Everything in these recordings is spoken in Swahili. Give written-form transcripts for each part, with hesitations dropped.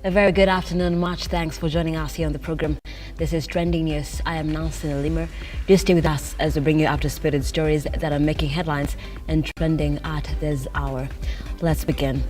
A very good afternoon. Much thanks for joining us here on the program. This is Trending News. I am Nancy Limer. Do stay with us as we bring you up-to-speed stories that are making headlines and trending at this hour. Let's begin.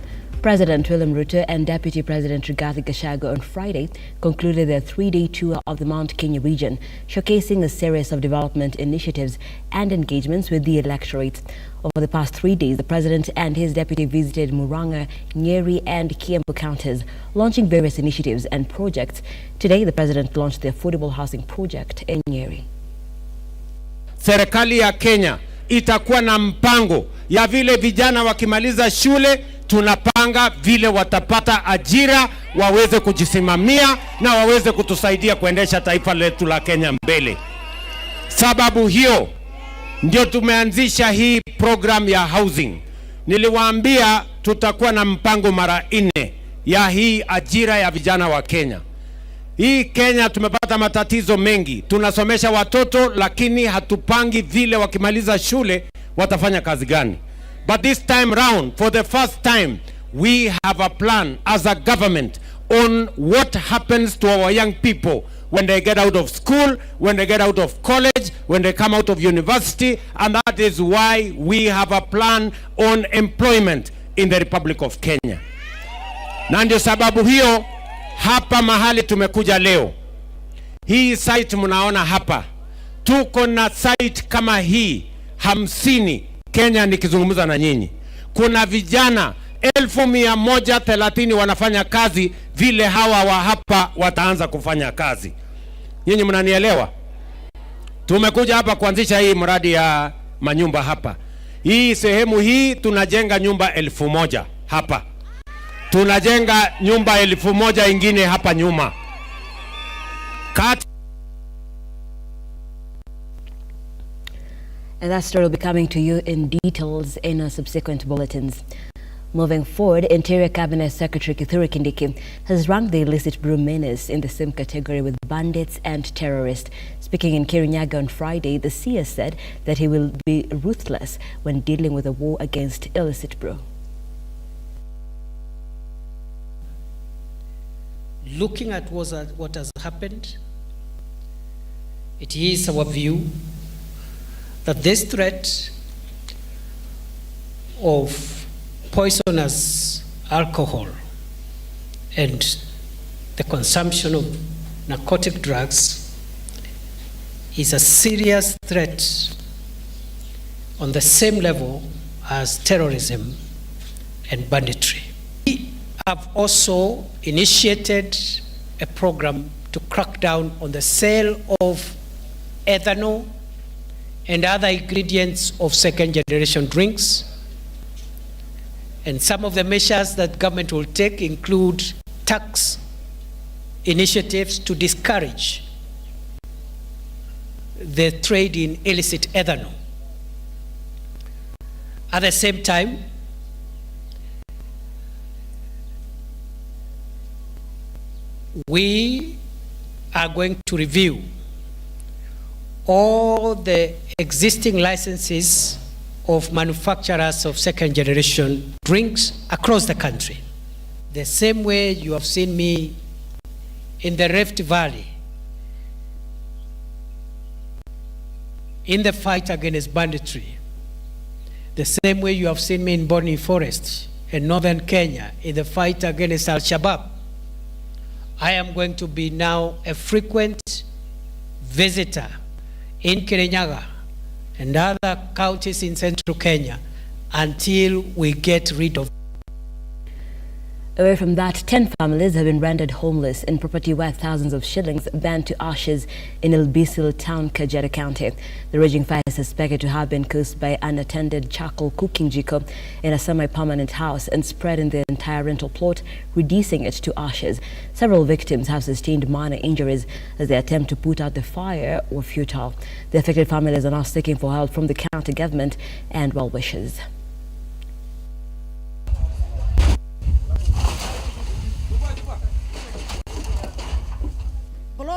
President William RUTO and Deputy President Rigathi Gachagua on Friday concluded their three-day tour of the Mount Kenya region, showcasing a series of development initiatives and engagements with the electorate. Over the past 3 days, the president and his deputy visited Murang'a, Nyeri and Kiambu counties, launching various initiatives and projects. Today, the president launched the affordable housing project in Nyeri. Serikali ya Kenya itakuwa na mpango ya vile vijana wakimaliza shule, tunapanga vile watapata ajira, waweze kujisimamia na waweze kutusaidia kuendesha taifa letu la Kenya mbele. Sababu hiyo ndio tumeanzisha hii program ya housing. Niliwaambia tutakuwa na mpango mara 4 ya hii ajira ya vijana wa Kenya. Hii Kenya tumepata matatizo mengi. Tunasomesha watoto lakini hatupangi vile wakimaliza shule watafanya kazi gani. But this time round, for the first time, we have a plan as a government on what happens to our young people when they get out of school, when they get out of college, when they come out of university, and that is why we have a plan on employment in the Republic of Kenya. Na ndio sababu hiyo hapa mahali tumekuja leo. Hii site mnaona hapa. Tuko na site kama hii 50 Kenya nikizungumza na nyinyi. Kuna vijana 1130 wanafanya kazi vile hawa wa hapa wataanza kufanya kazi. Nyinyi mnanielewa? Tumekuja hapa kuanzisha hii mradi ya manyumba hapa. Hii sehemu hii tunajenga nyumba 1000 hapa. Tunajenga nyumba 1000 ingine hapa nyuma. And that story will be coming to you in details in our subsequent bulletins. Moving forward, Interior Cabinet Secretary Kindiki has ranked the illicit brew menace in the same category with bandits and terrorists. Speaking in Kirinyaga on Friday, the CS said that he will be ruthless when dealing with a war against illicit brew. Looking at what has happened, it is our view that this threat of poisonous alcohol and the consumption of narcotic drugs is a serious threat on the same level as terrorism and banditry. We have also initiated a program to crack down on the sale of ethanol and other ingredients of second-generation drinks. And some of the measures that government will take include tax initiatives to discourage the trade in illicit ethanol. At the same time, we are going to review all the existing licenses of manufacturers of second-generation drinks across the country. The same way you have seen me in the Rift Valley in the fight against banditry, the same way you have seen me in Boni Forest in northern Kenya in the fight against Al-Shabaab, I am going to be now a frequent visitor in Kirinyaga and other counties in central Kenya until we get rid of. Away from that, 10 families have been rendered homeless and property worth thousands of shillings burned to ashes in Illicit town, Kajiado County. The raging fire is suspected to have been caused by unattended charcoal cooking jiko in a semi-permanent house and spread in the entire rental plot, reducing it to ashes. Several victims have sustained minor injuries as their attempt to put out the fire were futile. The affected families are now seeking for help from the county government and well-wishers.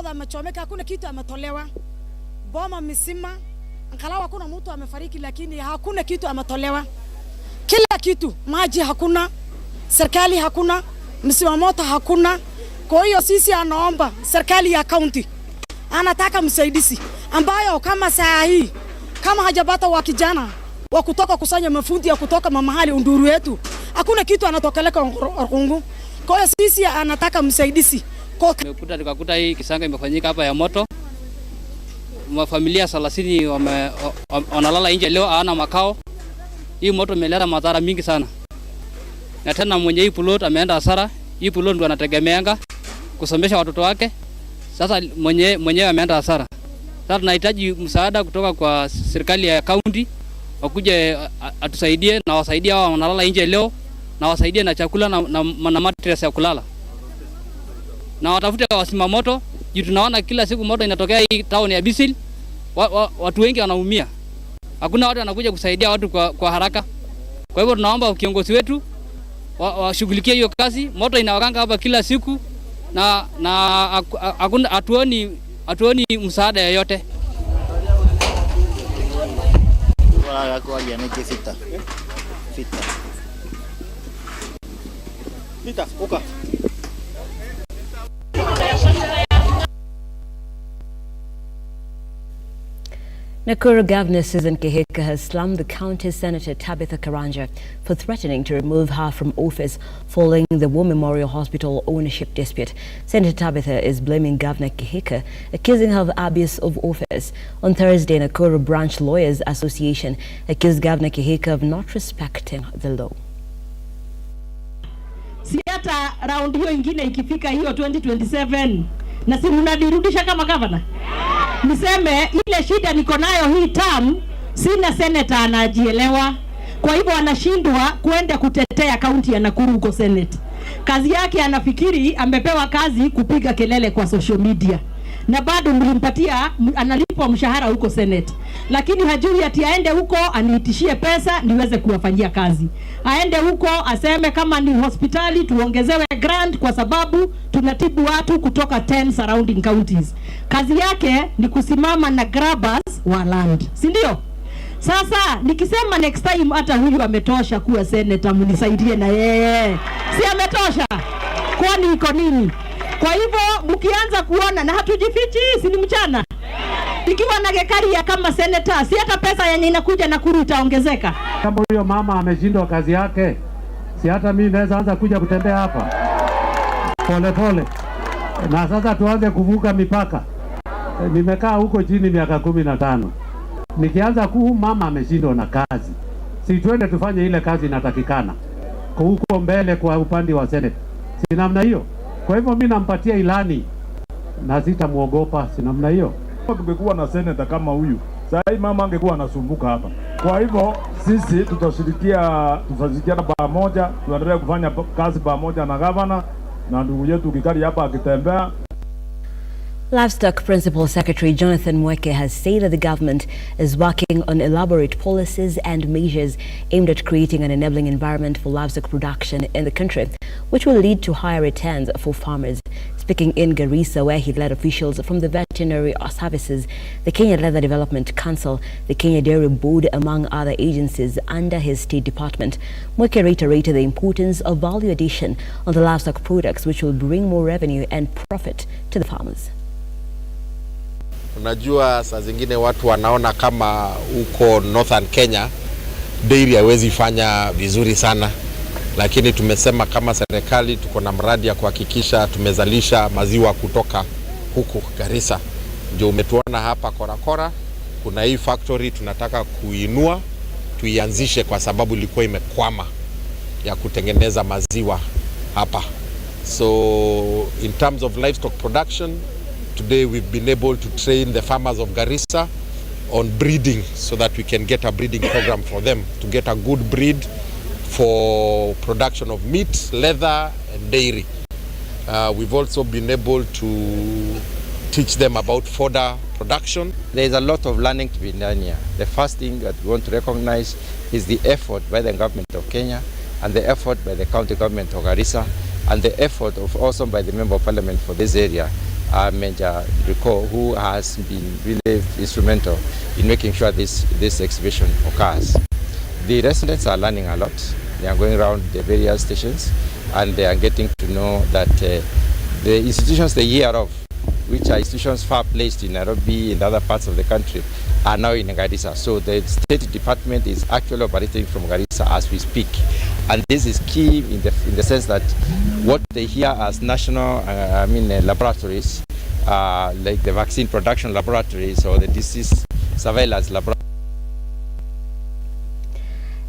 Amechomeka, hakuna kitu ametolewa. Boma misima, angalau hakuna mtu amefariki, lakini hakuna kitu ametolewa. Kila kitu, maji hakuna, serikali hakuna, msima moto hakuna, Kwa hiyo sisi anaomba serikali ya county anataka msaidizi ambayo kama saa hii kama hajapata wa kijana wa kutoka kusanya mafundi ya kutoka mahali unduru yetu, hakuna kitu anatokeleka Orkungu. Kwa hiyo sisi anataka msaidizi. Tukakuta hii kisanga imefanyika hapa ya moto. Mafamilia 30 wanalala nje leo, hawana makao. Hii moto imeleta madhara mingi sana. Na tena mwenye hii plot ameenda hasara. Hii plot ndo anategemeanga kusomesha watoto wake. Sasa mwenyewe ameenda hasara. Sasa tunahitaji msaada kutoka kwa serikali ya county, wakuje atusaidie na wasaidie hao wanalala nje leo, na wasaidie na chakula na mattress ya kulala. Na watafute wasima moto, juu tunaona kila siku moto inatokea hii town ya Bisil. Watu wengi wanaumia. Hakuna watu wanakuja kusaidia watu kwa haraka. Kwa hivyo tunaomba kiongozi wetu washughulikie hiyo kazi. Moto inawakanga hapa kila siku na hakuna hatuoni msaada yoyote. Nakuru Governor Susan Kihika has slammed the county Senator Tabitha Karanja for threatening to remove her from office following the War Memorial Hospital ownership dispute. Senator Tabitha is blaming Governor Kihika, accusing her of abuse of office. On Thursday, Nakuru Branch Lawyers Association accused Governor Kihika of not respecting the law. Siata round hiyo ingine ikifika hiyo 2027 na si mnadirudisha kama governor. Niseme ile shida niko nayo hii term, sina senator anajielewa. Kwa hivyo anashindwa kuenda kutetea kaunti ya Nakuru huko Senate. Kazi yake anafikiri amepewa kazi kupiga kelele kwa social media. Na bado mlimpatia analipwa mshahara huko Senate. Lakini hajui ati aende huko aniitishie pesa niweze kuwafanyia kazi. Aende huko aseme kama ni hospitali tuongezewe grant kwa sababu tunatibu watu kutoka 10 surrounding counties. Kazi yake ni kusimama na grabbers wa land. Si ndio? Sasa nikisema next time hata huyu ametosha kuwa senator, mnisaidie na yeye. Si ametosha? Kwani iko nini? Kwa hivyo mkianza kuona na hatujifichi, si ni mchana. Ikiwa na gekari ya kama senator, si hata pesa yenye inakuja Nakuru itaongezeka. Kama huyo mama ameshindwa kazi yake, si hata mimi naweza anza kuja kutembea hapa pole pole. Na sasa tuanze kuvuka mipaka. Nimekaa huko chini miaka 15. Nikianza mama ameshindwa na kazi, si twende tufanye ile kazi inatakikana huko mbele kwa upande wa Senate. Si namna hiyo? Kwa hivyo mimi nampatia ilani na sitamuogopa, si namna hiyo. Tungekuwa na senator kama huyu, sasa mama angekuwa anasumbuka hapa. Kwa hivyo sisi tutashirikiana pamoja, tuendelee kufanya kazi pamoja na governor na ndugu yetu Kikari hapa akitembea. Livestock Principal Secretary Jonathan Mweke has said that the government is working on elaborate policies and measures aimed at creating an enabling environment for livestock production in the country, which will lead to higher returns for farmers. Speaking in Garissa, where he led officials from the Veterinary Services, the Kenya Leather Development Council, the Kenya Dairy Board, among other agencies under his State Department, Mweke reiterated the importance of value addition on the livestock products, which will bring more revenue and profit to the farmers. Unajua saa zingine watu wanaona kama huko Northern Kenya dairy haiwezi fanya vizuri sana, lakini tumesema kama serikali tuko na mradi ya kuhakikisha tumezalisha maziwa kutoka huko Garissa. Ndio umetuona hapa Korakora, kuna hii factory tunataka kuinua, tuianzishe kwa sababu ilikuwa imekwama ya kutengeneza maziwa hapa. So in terms of livestock production, today we've been able to train the farmers of Garissa on breeding so that we can get a breeding program for them to get a good breed for production of meat, leather and dairy. We've also been able to teach them about fodder production. There is a lot of learning to be done here. The first thing that we want to recognize is the effort by the government of Kenya and the effort by the county government of Garissa and the effort of also by the Member of Parliament for this area, Major RUTO, who has been really instrumental in making sure this exhibition occurs. The residents are learning a lot. They are going around the various stations and they are getting to know that The institutions they hear of, which are institutions far placed in Nairobi and other parts of the country, are now in Garissa. So the State Department is actually operating from Garissa as we speak. And this is key in the sense that what they hear as national laboratories, like the vaccine production laboratories or the disease surveillance laboratories.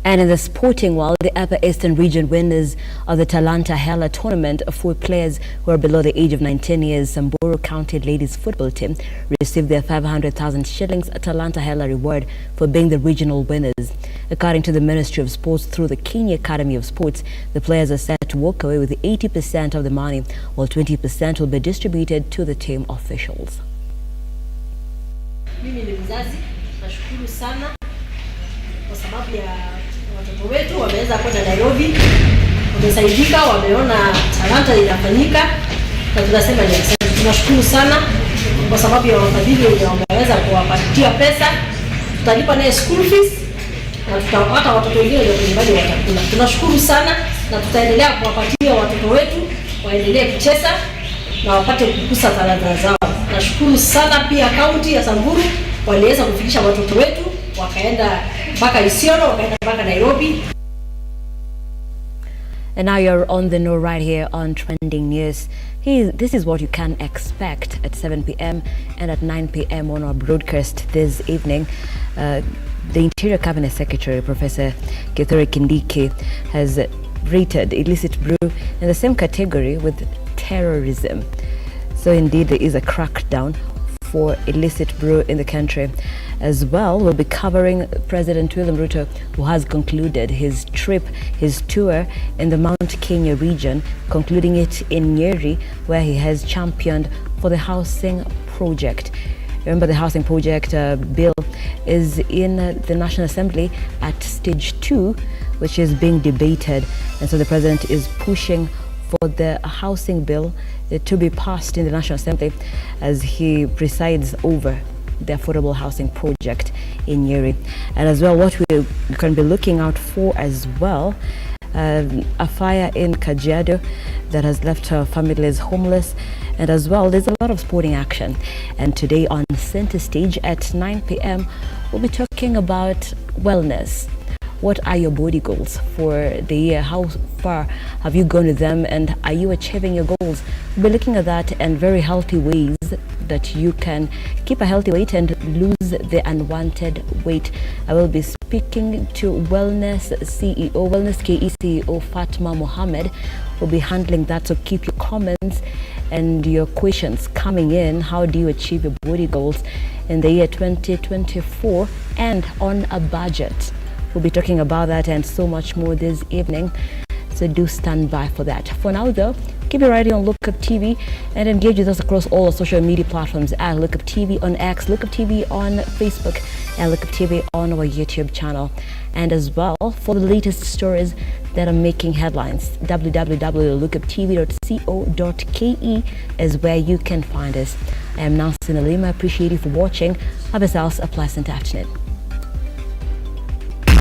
And in the sporting world, the Upper Eastern Region winners of the Talanta Hela tournament, 4 players who are below the age of 19 years, Samburu County ladies football team, received their 500,000 shillings Talanta Hela reward for being the regional winners. According to the Ministry of Sports, through the Kenya Academy of Sports, the players are set to walk away with 80% of the money, while 20% will be distributed to the team officials. Mimi ni mzazi, nashukuru sana kwa sababu ya watoto wetu wameweza kwenda Nairobi, wamesaidika, wameona talanta inafanyika, na tunasema ni asante. Tunashukuru sana kwa sababu ya wafadhili wameweza kuwapatia pesa, tutalipa naye school fees na tutapata watoto wengine ndio nyumbani watakula. Tunashukuru sana na tutaendelea kuwapatia watoto wetu waendelee kucheza na wapate kukusa talanta zao. Nashukuru sana pia kaunti ya Samburu waliweza kufikisha watoto wetu wakaenda mpaka Isiolo, wakaenda mpaka Nairobi. And now you're on the know right here on Trending News. This is what you can expect at 7 p.m. and at 9 p.m. on our broadcast this evening. The Interior Cabinet Secretary, Professor Kindiki, has rated illicit brew in the same category with terrorism. So indeed, there is a crackdown for illicit brew in the country. As well, we'll be covering President William RUTO, who has concluded his tour in the Mount Kenya region, concluding it in Nyeri, where he has championed for the housing project. Remember, the housing project bill is in the National Assembly at stage 2, which is being debated. And so the president is pushing for the housing bill to be passed in the National Assembly as he presides over the affordable housing project in Nyeri. And as well, what we can be looking out for as well, a fire in Kajiado that has left families homeless. And as well, there's a lot of sporting action. And today on Center Stage at 9 p.m, we'll be talking about wellness. What are your body goals for the year? How far have you gone with them? And are you achieving your goals? We'll be looking at that and very healthy ways that you can keep a healthy weight and lose the unwanted weight. I will be speaking to Wellness KE CEO Fatma Mohammed. We'll be handling that, so keep your comments and your questions coming in. How do you achieve your body goals in the year 2024 and on a budget? We'll be talking about that and so much more this evening, so do stand by for that. For now though, keep it right here on Lookuptv and engage with us across all our social media platforms at Lookuptv on X, Lookuptv on Facebook, and Lookuptv on our YouTube channel. And as well, for the latest stories that are making headlines, www.lookuptv.co.ke is where you can find us. I am Nancy Nalima. Appreciate you for watching. Have yourselves a pleasant afternoon.